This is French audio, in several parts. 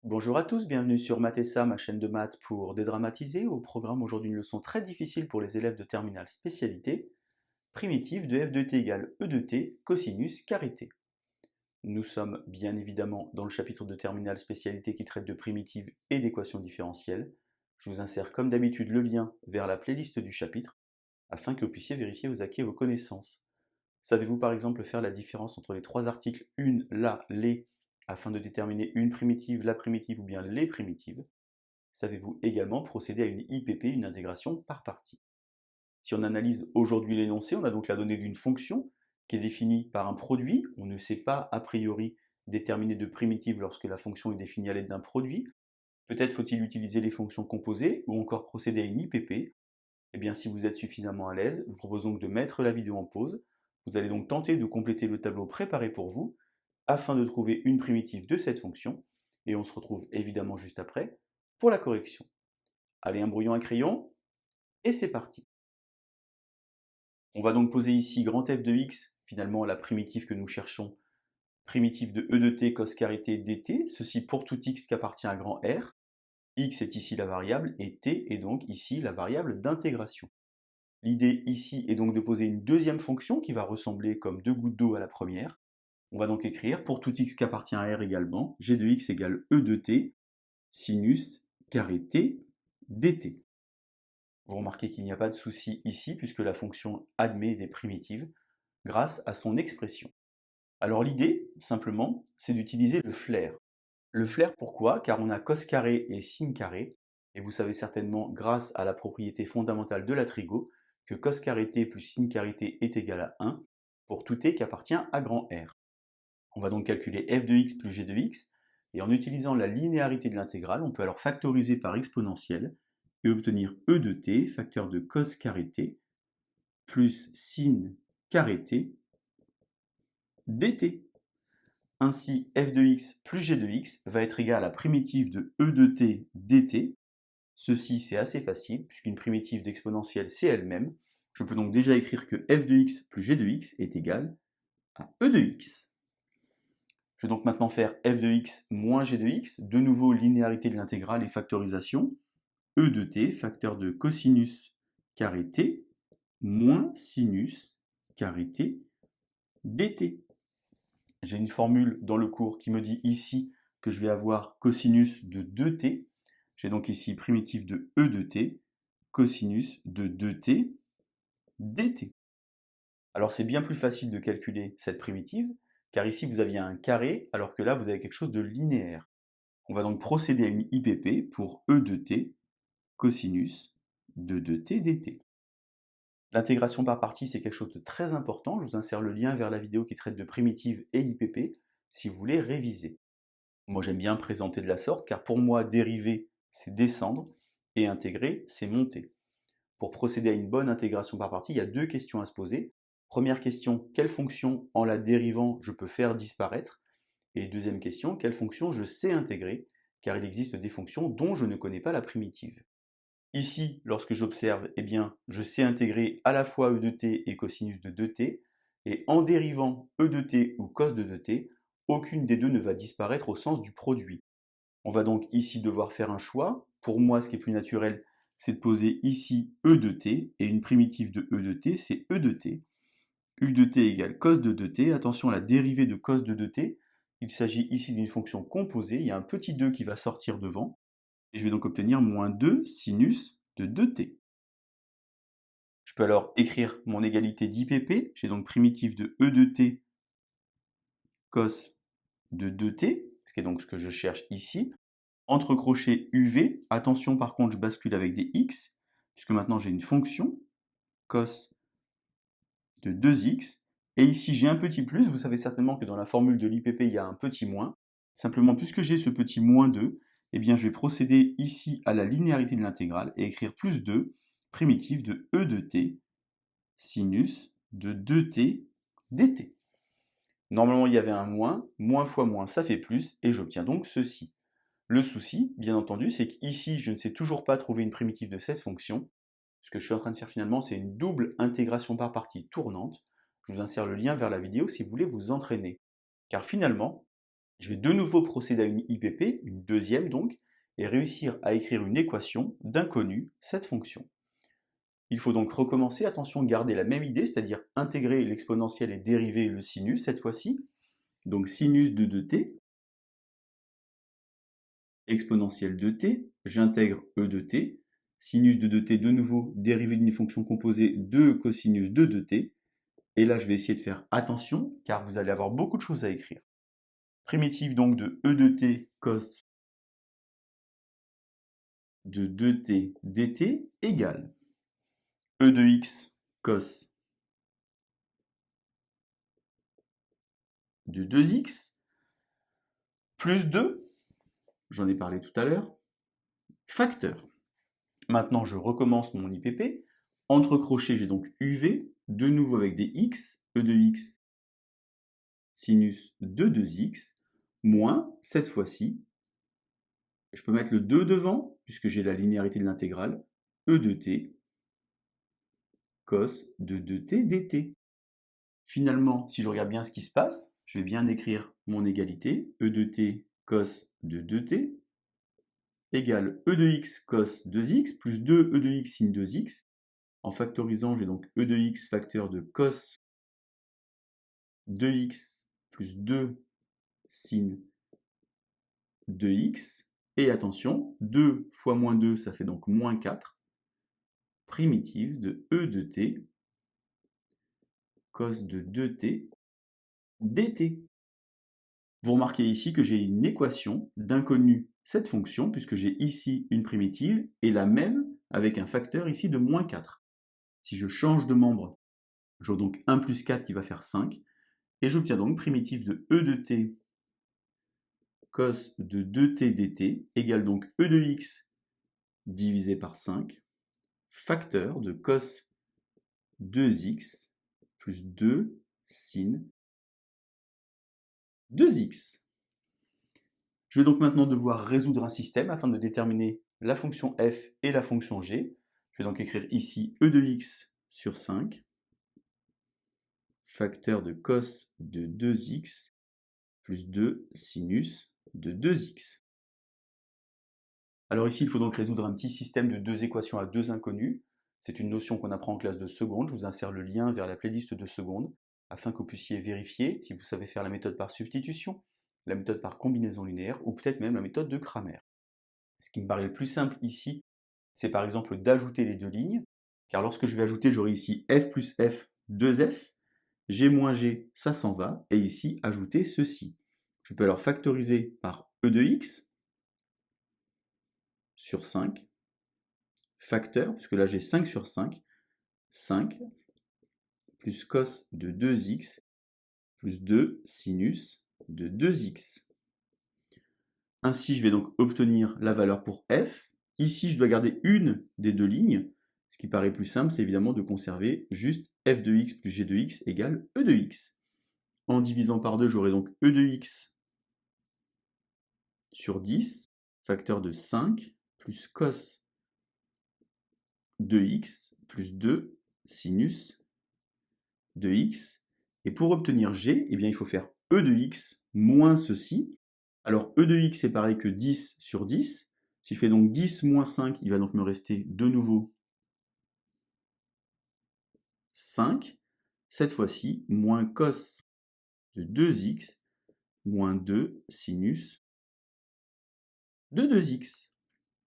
Bonjour à tous, bienvenue sur Mathessa, ma chaîne de maths pour dédramatiser. Au programme aujourd'hui une leçon très difficile pour les élèves de terminale spécialité, primitive de f de t égale e de t cosinus carré t. Nous sommes bien évidemment dans le chapitre de terminale spécialité qui traite de primitives et d'équations différentielles. Je vous insère comme d'habitude le lien vers la playlist du chapitre afin que vous puissiez vérifier vos acquis et vos connaissances. Savez-vous par exemple faire la différence entre les trois articles une, la, les, afin de déterminer une primitive, la primitive ou bien les primitives? Savez-vous également procéder à une IPP, une intégration par partie? Si on analyse aujourd'hui l'énoncé, on a donc la donnée d'une fonction qui est définie par un produit. On ne sait pas a priori déterminer de primitive lorsque la fonction est définie à l'aide d'un produit. Peut-être faut-il utiliser les fonctions composées ou encore procéder à une IPP. Eh bien, si vous êtes suffisamment à l'aise, je vous propose donc de mettre la vidéo en pause. Vous allez donc tenter de compléter le tableau préparé pour vous afin de trouver une primitive de cette fonction. Et on se retrouve évidemment juste après pour la correction. Allez, un brouillon à crayon, et c'est parti. On va donc poser ici grand f de x, finalement la primitive que nous cherchons, primitive de e de t cos carré t dt, ceci pour tout x qui appartient à grand R. X est ici la variable, et t est donc ici la variable d'intégration. L'idée ici est donc de poser une deuxième fonction qui va ressembler comme deux gouttes d'eau à la première. On va donc écrire pour tout x qui appartient à R également, g de x égale e de t, sinus carré t dt. Vous remarquez qu'il n'y a pas de souci ici puisque la fonction admet des primitives grâce à son expression. Alors l'idée, simplement, c'est d'utiliser le flair. Le flair pourquoi? Car on a cos carré et sin carré, et vous savez certainement grâce à la propriété fondamentale de la trigo que cos carré t plus sin carré t est égal à 1 pour tout t qui appartient à grand R. On va donc calculer f de x plus g de x, et en utilisant la linéarité de l'intégrale, on peut alors factoriser par exponentielle et obtenir e de t, facteur de cos carré t, plus sin carré t dt. Ainsi, f de x plus g de x va être égal à la primitive de e de t dt. Ceci, c'est assez facile, puisqu'une primitive d'exponentielle, c'est elle-même. Je peux donc déjà écrire que f de x plus g de x est égal à e de x. Je vais donc maintenant faire f de x moins g de x, de nouveau linéarité de l'intégrale et factorisation. E de t, facteur de cosinus carré t, moins sinus carré t dt. J'ai une formule dans le cours qui me dit ici que je vais avoir cosinus de 2t. J'ai donc ici primitive de e de t, cosinus de 2t dt. Alors c'est bien plus facile de calculer cette primitive, car ici vous aviez un carré, alors que là vous avez quelque chose de linéaire. On va donc procéder à une IPP pour e de t, cosinus de 2t dt. L'intégration par partie, c'est quelque chose de très important. Je vous insère le lien vers la vidéo qui traite de primitives et IPP si vous voulez réviser. Moi, j'aime bien présenter de la sorte, car pour moi, dériver, c'est descendre, et intégrer, c'est monter. Pour procéder à une bonne intégration par partie, il y a deux questions à se poser. Première question, quelle fonction en la dérivant je peux faire disparaître? Et deuxième question, quelle fonction je sais intégrer? Car il existe des fonctions dont je ne connais pas la primitive. Ici, lorsque j'observe, eh bien, je sais intégrer à la fois e de t et cosinus de 2t, et en dérivant e de t ou cos de 2t, aucune des deux ne va disparaître au sens du produit. On va donc ici devoir faire un choix. Pour moi, ce qui est plus naturel, c'est de poser ici e de t, et une primitive de e de t, c'est e de t. U de t égale cos de 2t. Attention à la dérivée de cos de 2t. Il s'agit ici d'une fonction composée. Il y a un petit 2 qui va sortir devant. Et je vais donc obtenir moins 2 sinus de 2t. Je peux alors écrire mon égalité d'IPP. J'ai donc primitive de e de t cos de 2t, ce qui est donc ce que je cherche ici. Entre crochets UV, attention par contre je bascule avec des x, puisque maintenant j'ai une fonction cos de 2x. Et ici j'ai un petit plus, vous savez certainement que dans la formule de l'IPP il y a un petit moins. Simplement puisque j'ai ce petit moins 2, eh bien je vais procéder ici à la linéarité de l'intégrale et écrire plus 2, primitive de e de t, sinus de 2t dt. Normalement il y avait un moins fois moins ça fait plus, et j'obtiens donc ceci. Le souci, bien entendu, c'est qu'ici je ne sais toujours pas trouver une primitive de cette fonction. Ce que je suis en train de faire finalement, c'est une double intégration par partie tournante. Je vous insère le lien vers la vidéo si vous voulez vous entraîner. Car finalement, Je vais de nouveau procéder à une IPP, une deuxième donc, et réussir à écrire une équation d'inconnu, cette fonction. Il faut donc recommencer, attention, garder la même idée, c'est-à-dire intégrer l'exponentielle et dériver le sinus cette fois-ci. Donc sinus de 2t, exponentielle de t, j'intègre e de t, sinus de 2t de nouveau, dérivée d'une fonction composée de cosinus de 2t, et là je vais essayer de faire attention, car vous allez avoir beaucoup de choses à écrire. Primitive donc de e de t cos de 2t dt égale e de x cos de 2x plus 2, j'en ai parlé tout à l'heure, facteur. Maintenant, je recommence mon IPP. Entre crochets, j'ai donc UV, de nouveau avec des x, e de x sinus de 2x, moins, cette fois-ci, je peux mettre le 2 devant, puisque j'ai la linéarité de l'intégrale, e de t cos de 2t dt. Finalement, si je regarde bien ce qui se passe, je vais bien écrire mon égalité, e de t cos de 2t égale e de x cos 2x plus 2 e de x sin 2x. En factorisant, j'ai donc e de x facteur de cos 2x plus 2 sin 2x. Et attention, 2 fois moins 2, ça fait donc moins 4. Primitive de e de t cos de 2t dt. Vous remarquez ici que j'ai une équation d'inconnu cette fonction, puisque j'ai ici une primitive, et la même avec un facteur ici de moins 4. Si je change de membre, j'aurai donc 1 plus 4 qui va faire 5, et j'obtiens donc primitive de e de t cos de 2t dt égale donc e de x divisé par 5, facteur de cos 2x plus 2 sin 2x. Je vais donc maintenant devoir résoudre un système afin de déterminer la fonction f et la fonction g. Je vais donc écrire ici e de x sur 5, facteur de cos de 2x plus 2 sinus de 2x. Alors ici, il faut donc résoudre un petit système de deux équations à deux inconnues. C'est une notion qu'on apprend en classe de seconde. Je vous insère le lien vers la playlist de seconde afin que vous puissiez vérifier si vous savez faire la méthode par substitution, la méthode par combinaison linéaire ou peut-être même la méthode de Cramer. Ce qui me paraît le plus simple ici, c'est par exemple d'ajouter les deux lignes, car lorsque je vais ajouter, j'aurai ici f plus f, 2f, g moins g, ça s'en va, et ici, ajouter ceci. Je peux alors factoriser par e de x sur 5, facteur, puisque là j'ai 5 sur 5, 5 plus cos de 2x plus 2 sinus de 2x. Ainsi, je vais donc obtenir la valeur pour f. Ici, je dois garder une des deux lignes. Ce qui paraît plus simple, c'est évidemment de conserver juste f de x plus g de x égale e de x. En divisant par 2, j'aurai donc e de x sur 10, facteur de 5, plus cos de x plus 2 sinus de x. Et pour obtenir g, eh bien, il faut faire e de x moins ceci. Alors e de x est pareil que 10 sur 10. Si je fais donc 10 moins 5, il va donc me rester de nouveau 5. Cette fois-ci, moins cos de 2x moins 2 sinus de 2x.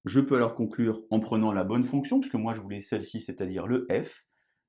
Je peux alors conclure en prenant la bonne fonction, puisque moi je voulais celle-ci, c'est-à-dire le f.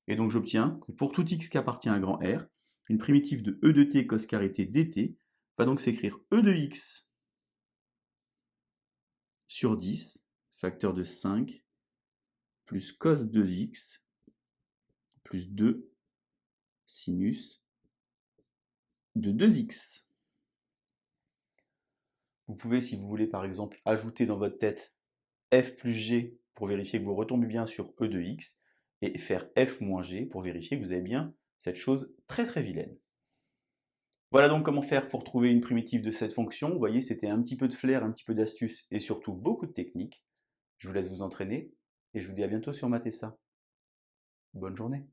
Et donc j'obtiens que pour tout x qui appartient à grand R, une primitive de e de t cos carré t dt va donc s'écrire e de x sur 10, facteur de 5, plus cos 2x, plus 2 sinus de 2x. Vous pouvez, si vous voulez, par exemple, ajouter dans votre tête f plus g pour vérifier que vous retombez bien sur e de x, et faire f moins g pour vérifier que vous avez bien cette chose très très vilaine. Voilà donc comment faire pour trouver une primitive de cette fonction. Vous voyez, c'était un petit peu de flair, un petit peu d'astuce et surtout beaucoup de technique. Je vous laisse vous entraîner et je vous dis à bientôt sur Math et ça. Bonne journée.